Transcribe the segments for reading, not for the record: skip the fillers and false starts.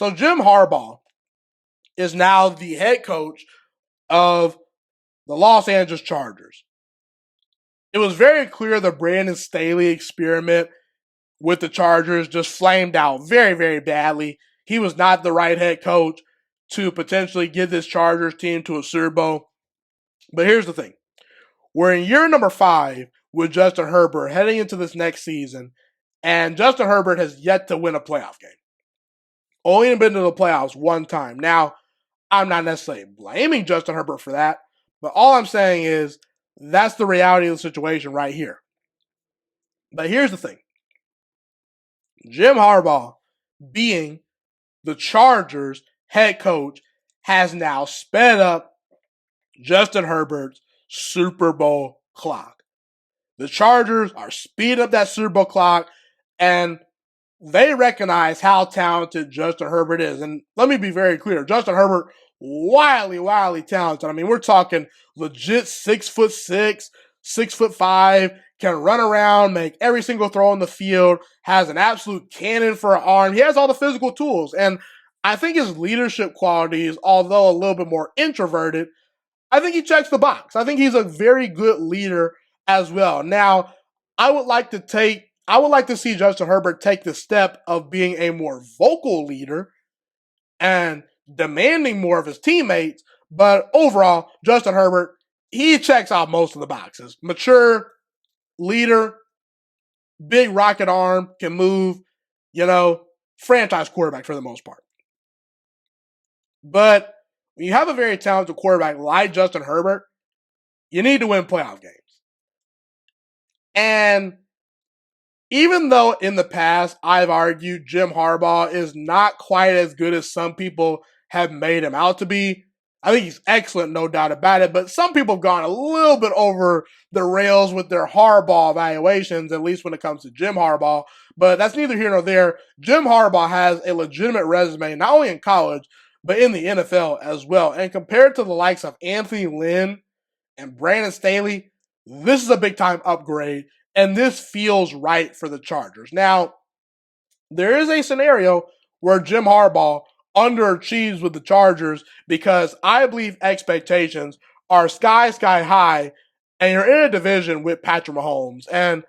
So Jim Harbaugh is now the head coach of the Los Angeles Chargers. It was very clear the Brandon Staley experiment with the Chargers just flamed out very, very badly. He was not the right head coach to potentially get this Chargers team to a Super Bowl. But here's the thing. We're in year number 5 with Justin Herbert heading into this next season, and Justin Herbert has yet to win a playoff game. Only been to the playoffs one time. Now, I'm not necessarily blaming Justin Herbert for that, but all I'm saying is that's the reality of the situation right here. But here's the thing. Jim Harbaugh, being the Chargers head coach, has now sped up Justin Herbert's Super Bowl clock. The Chargers are speeding up that Super Bowl clock, and they recognize how talented Justin Herbert is. And let me be very clear. Justin Herbert, wildly talented. I mean, we're talking legit 6'6", 6'5", can run around, make every single throw on the field, has an absolute cannon for an arm. He has all the physical tools. And I think his leadership qualities, although a little bit more introverted, I think he checks the box. I think he's a very good leader as well. Now, I would like to see Justin Herbert take the step of being a more vocal leader and demanding more of his teammates. But overall, Justin Herbert, he checks out most of the boxes. Mature, leader, big rocket arm, can move, franchise quarterback for the most part. But when you have a very talented quarterback like Justin Herbert, you need to win playoff games. And even though in the past I've argued Jim Harbaugh is not quite as good as some people have made him out to be, I think he's excellent, no doubt about it, but some people have gone a little bit over the rails with their Harbaugh evaluations, at least when it comes to Jim Harbaugh, but that's neither here nor there. Jim Harbaugh has a legitimate resume, not only in college, but in the NFL as well. And compared to the likes of Anthony Lynn and Brandon Staley, this is a big-time upgrade, and this feels right for the Chargers. Now, there is a scenario where Jim Harbaugh underachieves with the Chargers because I believe expectations are sky high, and you're in a division with Patrick Mahomes. And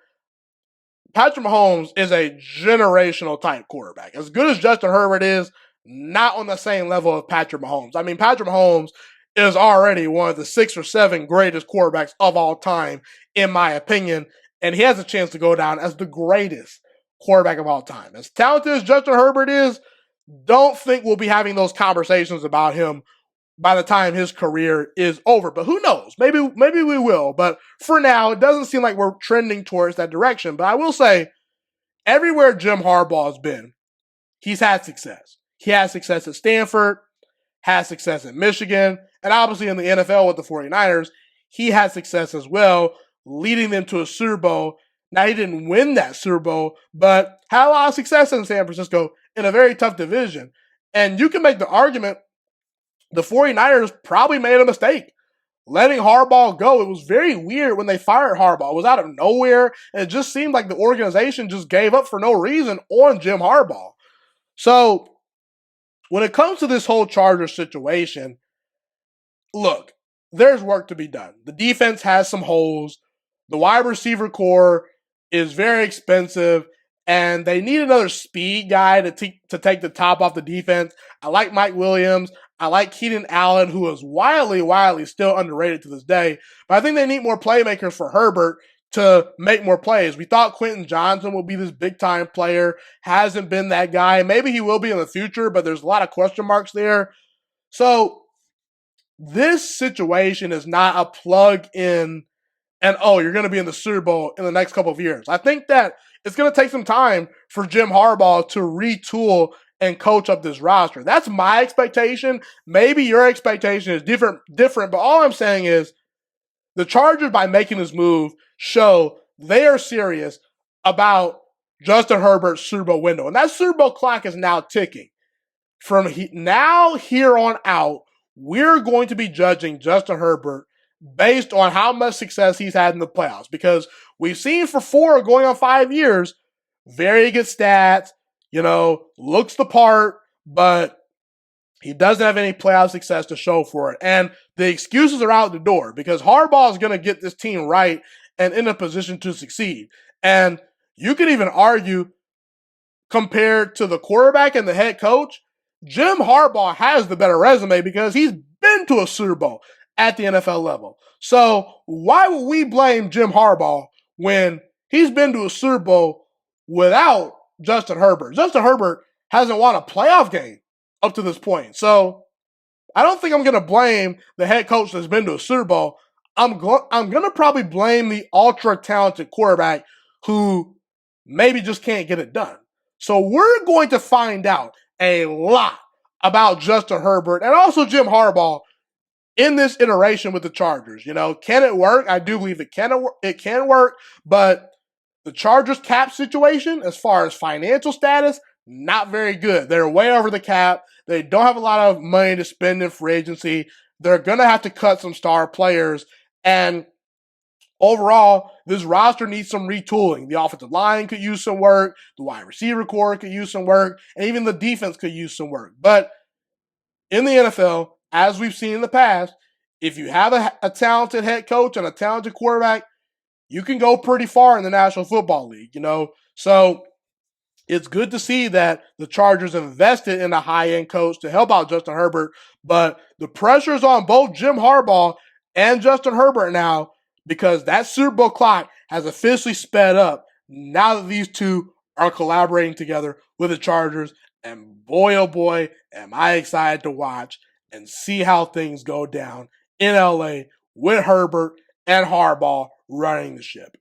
Patrick Mahomes is a generational type quarterback. As good as Justin Herbert is, not on the same level of Patrick Mahomes. I mean, Patrick Mahomes is already one of the 6 or 7 greatest quarterbacks of all time, in my opinion, and he has a chance to go down as the greatest quarterback of all time. As talented as Justin Herbert is, don't think we'll be having those conversations about him by the time his career is over. But who knows? Maybe we will. But for now, it doesn't seem like we're trending towards that direction. But I will say, everywhere Jim Harbaugh has been, he's had success. He has success at Stanford, has success at Michigan, and obviously in the NFL with the 49ers, he had success as well, leading them to a Super Bowl. Now, he didn't win that Super Bowl, but had a lot of success in San Francisco in a very tough division. And you can make the argument the 49ers probably made a mistake letting Harbaugh go. It was very weird when they fired Harbaugh. It was out of nowhere, and it just seemed like the organization just gave up for no reason on Jim Harbaugh. So, when it comes to this whole Chargers situation, look, there's work to be done. The defense has some holes. The wide receiver core is very expensive, and they need another speed guy to take the top off the defense. I like Mike Williams. I like Keenan Allen, who is wildly still underrated to this day. But I think they need more playmakers for Herbert to make more plays. We thought Quentin Johnson would be this big-time player. Hasn't been that guy. Maybe he will be in the future, but there's a lot of question marks there. So this situation is not a plug-in and, you're going to be in the Super Bowl in the next couple of years. I think that it's going to take some time for Jim Harbaugh to retool and coach up this roster. That's my expectation. Maybe your expectation is different, but all I'm saying is the Chargers, by making this move, show they are serious about Justin Herbert's Super Bowl window. And that Super Bowl clock is now ticking. From now here on out, we're going to be judging Justin Herbert based on how much success he's had in the playoffs. Because we've seen for 4 going on 5 years, very good stats, looks the part, but he doesn't have any playoff success to show for it. And the excuses are out the door because Harbaugh is going to get this team right and in a position to succeed. And you could even argue, compared to the quarterback and the head coach, Jim Harbaugh has the better resume because he's been to a Super Bowl at the NFL level. So why would we blame Jim Harbaugh when he's been to a Super Bowl without Justin Herbert? Justin Herbert hasn't won a playoff game up to this point. So I don't think I'm going to blame the head coach that's been to a Super Bowl. I'm going to probably blame the ultra talented quarterback who maybe just can't get it done. So we're going to find out a lot about Justin Herbert and also Jim Harbaugh in this iteration with the Chargers. Can it work? I do believe it can work, but the Chargers cap situation, as far as financial status, not very good. They're way over the cap. They don't have a lot of money to spend in free agency. They're going to have to cut some star players. And overall, this roster needs some retooling. The offensive line could use some work. The wide receiver core could use some work. And even the defense could use some work. But in the NFL, as we've seen in the past, if you have a talented head coach and a talented quarterback, you can go pretty far in the National Football League, So it's good to see that the Chargers invested in a high-end coach to help out Justin Herbert, but the pressure is on both Jim Harbaugh and Justin Herbert now because that Super Bowl clock has officially sped up now that these two are collaborating together with the Chargers. And boy, oh boy, am I excited to watch and see how things go down in LA with Herbert and Harbaugh running the ship.